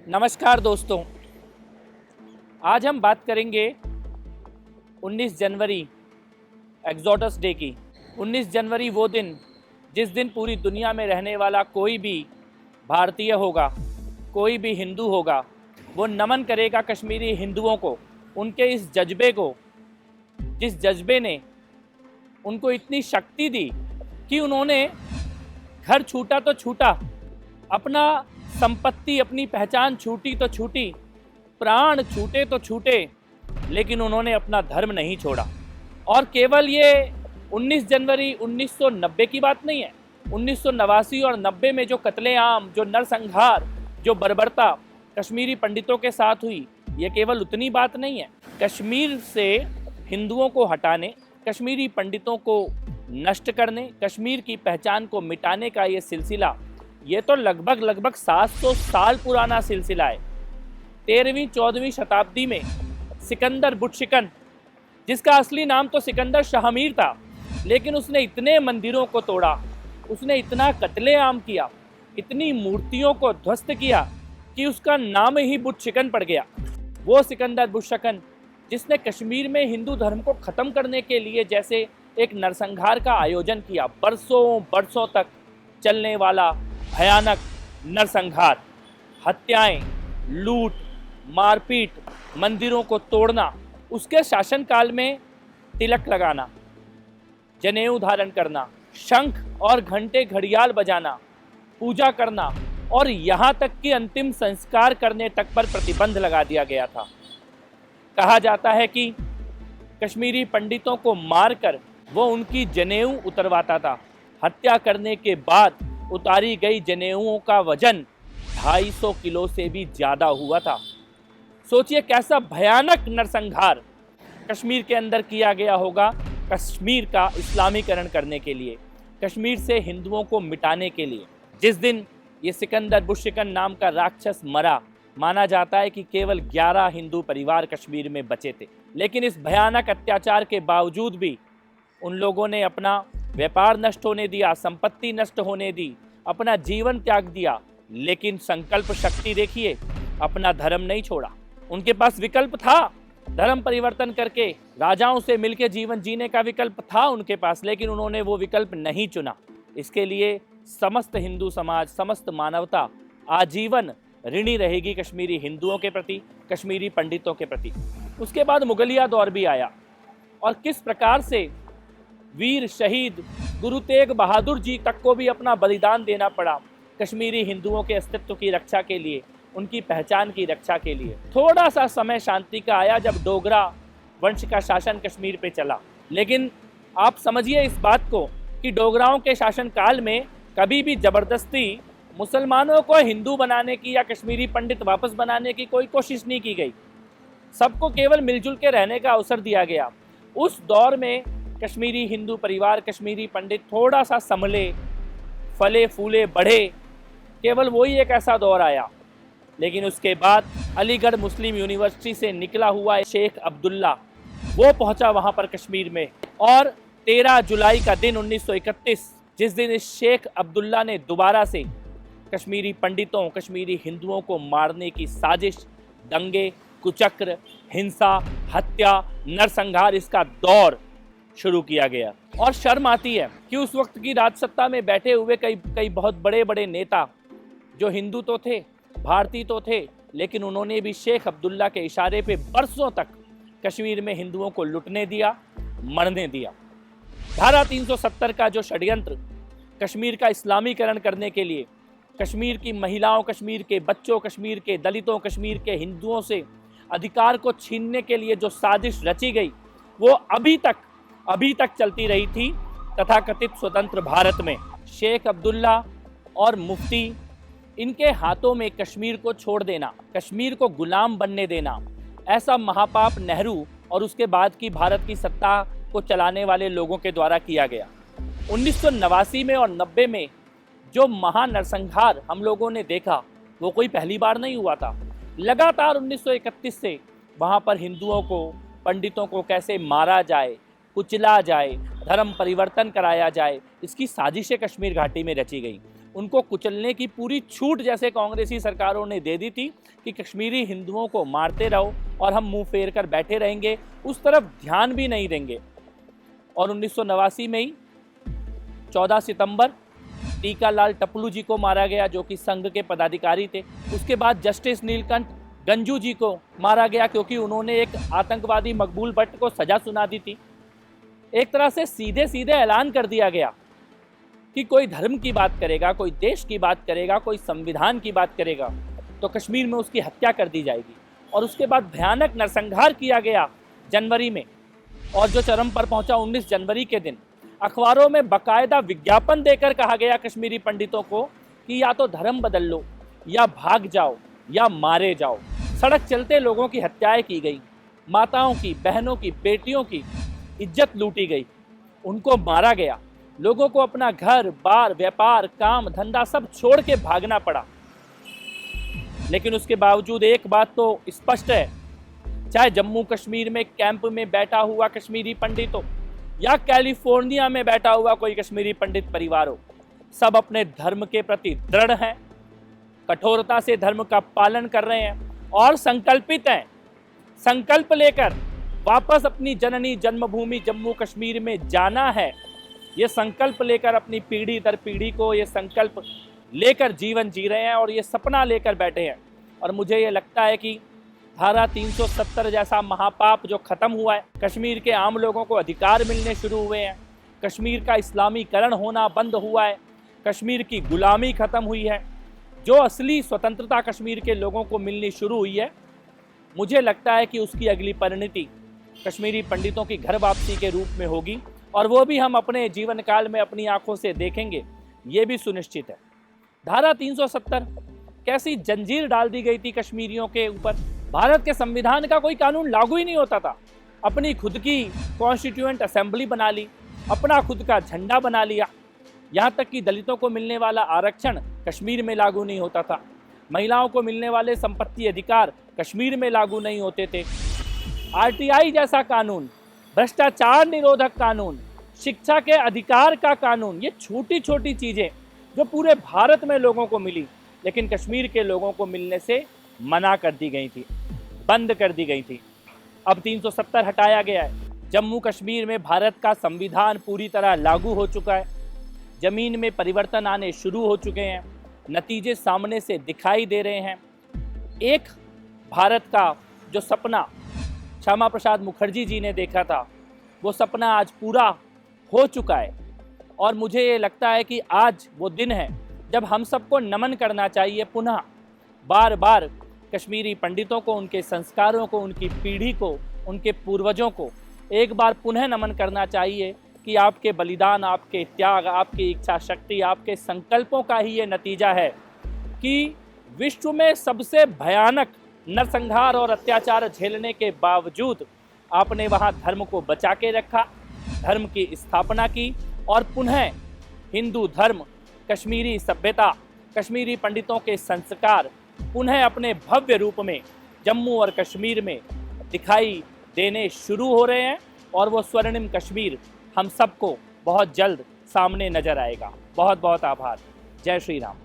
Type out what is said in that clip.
नमस्कार दोस्तों, आज हम बात करेंगे 19 जनवरी एक्सोडस डे की। 19 जनवरी वो दिन जिस दिन पूरी दुनिया में रहने वाला कोई भी भारतीय होगा, कोई भी हिंदू होगा, वो नमन करेगा कश्मीरी हिंदुओं को, उनके इस जज्बे को, जिस जज्बे ने उनको इतनी शक्ति दी कि उन्होंने घर छूटा तो छूटा, अपना संपत्ति, अपनी पहचान छूटी तो छूटी, प्राण छूटे तो छूटे, लेकिन उन्होंने अपना धर्म नहीं छोड़ा। और केवल ये 19 जनवरी 1990 की बात नहीं है। 1989 और 90 में जो कत्लेआम, जो नरसंहार, जो बर्बरता कश्मीरी पंडितों के साथ हुई, ये केवल उतनी बात नहीं है। कश्मीर से हिंदुओं को हटाने, कश्मीरी पंडितों को नष्ट करने, कश्मीर की पहचान को मिटाने का ये सिलसिला, ये तो लगभग 700 साल पुराना सिलसिला है। 13वीं 14वीं शताब्दी में सिकंदर बुटशिकन, जिसका असली नाम तो सिकंदर शाहमीर था, लेकिन उसने इतने मंदिरों को तोड़ा, उसने इतना कत्लेआम किया, इतनी मूर्तियों को ध्वस्त किया कि उसका नाम ही बुटशिकन पड़ गया। वो सिकंदर बुटशिकन जिसने कश्मीर में हिंदू धर्म को ख़त्म करने के लिए जैसे एक नरसंहार का आयोजन किया, बरसों तक चलने वाला भयानक नरसंहार, हत्याएं, लूट, मारपीट, मंदिरों को तोड़ना, उसके शासनकाल में तिलक लगाना, जनेऊ धारण करना, शंख और घंटे घड़ियाल बजाना, पूजा करना और यहाँ तक कि अंतिम संस्कार करने तक पर प्रतिबंध लगा दिया गया था। कहा जाता है कि कश्मीरी पंडितों को मारकर वो उनकी जनेऊ उतरवाता था। हत्या करने के बाद उतारी गई जनेऊओं का वजन 250 किलो से भी ज़्यादा हुआ था। सोचिए कैसा भयानक नरसंहार कश्मीर के अंदर किया गया होगा, कश्मीर का इस्लामीकरण करने के लिए, कश्मीर से हिंदुओं को मिटाने के लिए। जिस दिन ये सिकंदर बुटशिकन नाम का राक्षस मरा, माना जाता है कि केवल 11 हिंदू परिवार कश्मीर में बचे थे। लेकिन इस भयानक अत्याचार के बावजूद भी उन लोगों ने अपना व्यापार नष्ट होने दिया, संपत्ति नष्ट होने दी, अपना जीवन त्याग दिया, लेकिन संकल्प शक्ति देखिए, अपना धर्म नहीं छोड़ा। उनके पास विकल्प था, धर्म परिवर्तन करके राजाओं से मिलकर जीवन जीने का विकल्प था उनके पास, लेकिन उन्होंने वो विकल्प नहीं चुना। इसके लिए समस्त हिंदू समाज, समस्त मानवता आजीवन ऋणी रहेगी कश्मीरी हिंदुओं के प्रति, कश्मीरी पंडितों के प्रति। उसके बाद मुगलिया दौर भी आया और किस प्रकार से वीर शहीद गुरु तेग बहादुर जी तक को भी अपना बलिदान देना पड़ा कश्मीरी हिंदुओं के अस्तित्व की रक्षा के लिए, उनकी पहचान की रक्षा के लिए। थोड़ा सा समय शांति का आया जब डोगरा वंश का शासन कश्मीर पे चला, लेकिन आप समझिए इस बात को कि डोगराओं के शासनकाल में कभी भी जबरदस्ती मुसलमानों को हिंदू बनाने की या कश्मीरी पंडित वापस बनाने की कोई कोशिश नहीं की गई। सबको केवल मिलजुल के रहने का अवसर दिया गया। उस दौर में कश्मीरी हिंदू परिवार, कश्मीरी पंडित थोड़ा सा संभले, फले फूले, बढ़े, केवल वही एक ऐसा दौर आया। लेकिन उसके बाद अलीगढ़ मुस्लिम यूनिवर्सिटी से निकला हुआ शेख अब्दुल्ला, वो पहुंचा वहां पर कश्मीर में, और 13 जुलाई का दिन 1931, जिस दिन इस शेख अब्दुल्ला ने दोबारा से कश्मीरी पंडितों, कश्मीरी हिंदुओं को मारने की साजिश, दंगे, कुचक्र, हिंसा, हत्या, नरसंहार, इसका दौर शुरू किया गया। और शर्म आती है कि उस वक्त की राजसत्ता में बैठे हुए कई बहुत बड़े नेता जो हिंदू तो थे, भारतीय तो थे, लेकिन उन्होंने भी शेख अब्दुल्ला के इशारे पे बरसों तक कश्मीर में हिंदुओं को लुटने दिया, मरने दिया। धारा 370 का जो षड्यंत्र कश्मीर का इस्लामीकरण करने के लिए, कश्मीर की महिलाओं, कश्मीर के बच्चों, कश्मीर के दलितों, कश्मीर के हिंदुओं से अधिकार को छीनने के लिए जो साजिश रची गई, वो अभी तक चलती रही थी तथाकथित स्वतंत्र भारत में। शेख अब्दुल्ला और मुफ्ती, इनके हाथों में कश्मीर को छोड़ देना, कश्मीर को गुलाम बनने देना, ऐसा महापाप नेहरू और उसके बाद की भारत की सत्ता को चलाने वाले लोगों के द्वारा किया गया। 1989 में और 90 में जो महानरसंहार हम लोगों ने देखा, वो कोई पहली बार नहीं हुआ था। लगातार 1931 से वहाँ पर हिंदुओं को, पंडितों को कैसे मारा जाए, कुचला जाए, धर्म परिवर्तन कराया जाए, इसकी साजिशें कश्मीर घाटी में रची गई। उनको कुचलने की पूरी छूट जैसे कांग्रेसी सरकारों ने दे दी थी कि कश्मीरी हिंदुओं को मारते रहो और हम मुंह फेर कर बैठे रहेंगे, उस तरफ ध्यान भी नहीं देंगे। और 1989 में ही 14 सितंबर टीकालाल टपलू जी को मारा गया, जो कि संघ के पदाधिकारी थे। उसके बाद जस्टिस नीलकंठ गंजू जी को मारा गया क्योंकि उन्होंने एक आतंकवादी मकबूल भट्ट को सजा सुना दी थी। एक तरह से सीधे सीधे ऐलान कर दिया गया कि कोई धर्म की बात करेगा, कोई देश की बात करेगा, कोई संविधान की बात करेगा तो कश्मीर में उसकी हत्या कर दी जाएगी। और उसके बाद भयानक नरसंहार किया गया जनवरी में, और जो चरम पर पहुंचा 19 जनवरी के दिन अखबारों में बाकायदा विज्ञापन देकर कहा गया कश्मीरी पंडितों को कि या तो धर्म बदल लो, या भाग जाओ, या मारे जाओ। सड़क चलते लोगों की हत्याएं की गई, माताओं की, बहनों की, बेटियों की इज्जत लूटी गई, उनको मारा गया। लोगों को अपना घर बार, व्यापार, काम धंधा सब छोड़ के भागना पड़ा। लेकिन उसके बावजूद एक बात तो स्पष्ट है, चाहे जम्मू कश्मीर में कैंप में बैठा हुआ कश्मीरी पंडित हो या कैलिफोर्निया में बैठा हुआ कोई कश्मीरी पंडित परिवार हो, सब अपने धर्म के प्रति दृढ़ हैं, कठोरता से धर्म का पालन कर रहे हैं और संकल्पित हैं। संकल्प लेकर वापस अपनी जननी जन्मभूमि जम्मू कश्मीर में जाना है। ये संकल्प लेकर अपनी पीढ़ी दर पीढ़ी को ये संकल्प लेकर जीवन जी रहे हैं और ये सपना लेकर बैठे हैं। और मुझे ये लगता है कि धारा 370 जैसा महापाप जो खत्म हुआ है, कश्मीर के आम लोगों को अधिकार मिलने शुरू हुए हैं, कश्मीर का इस्लामीकरण होना बंद हुआ है, कश्मीर की गुलामी खत्म हुई है, जो असली स्वतंत्रता कश्मीर के लोगों को मिलनी शुरू हुई है, मुझे लगता है कि उसकी अगली परिणति कश्मीरी पंडितों की घर वापसी के रूप में होगी, और वो भी हम अपने जीवन काल में अपनी आंखों से देखेंगे, ये भी सुनिश्चित है। धारा 370 कैसी जंजीर डाल दी गई थी कश्मीरियों के ऊपर। भारत के संविधान का कोई कानून लागू ही नहीं होता था। अपनी खुद की कॉन्स्टिट्यूएंट असेंबली बना ली, अपना खुद का झंडा बना लिया। यहाँ तक कि दलितों को मिलने वाला आरक्षण कश्मीर में लागू नहीं होता था। महिलाओं को मिलने वाले संपत्ति अधिकार कश्मीर में लागू नहीं होते थे। आरटीआई जैसा कानून, भ्रष्टाचार निरोधक कानून, शिक्षा के अधिकार का कानून, ये छोटी छोटी चीज़ें जो पूरे भारत में लोगों को मिली, लेकिन कश्मीर के लोगों को मिलने से मना कर दी गई थी, बंद कर दी गई थी। अब 370 हटाया गया है। जम्मू कश्मीर में भारत का संविधान पूरी तरह लागू हो चुका है। ज़मीन में परिवर्तन आने शुरू हो चुके हैं, नतीजे सामने से दिखाई दे रहे हैं। एक भारत का जो सपना श्यामा प्रसाद मुखर्जी जी ने देखा था, वो सपना आज पूरा हो चुका है। और मुझे ये लगता है कि आज वो दिन है जब हम सबको नमन करना चाहिए, पुनः बार बार कश्मीरी पंडितों को, उनके संस्कारों को, उनकी पीढ़ी को, उनके पूर्वजों को एक बार पुनः नमन करना चाहिए कि आपके बलिदान, आपके त्याग, आपकी इच्छा शक्ति, आपके संकल्पों का ही ये नतीजा है कि विश्व में सबसे भयानक नरसंहार और अत्याचार झेलने के बावजूद आपने वहाँ धर्म को बचा के रखा, धर्म की स्थापना की और पुनः हिंदू धर्म, कश्मीरी सभ्यता, कश्मीरी पंडितों के संस्कार पुनः अपने भव्य रूप में जम्मू और कश्मीर में दिखाई देने शुरू हो रहे हैं। और वो स्वर्णिम कश्मीर हम सबको बहुत जल्द सामने नजर आएगा। बहुत बहुत आभार। जय श्री राम।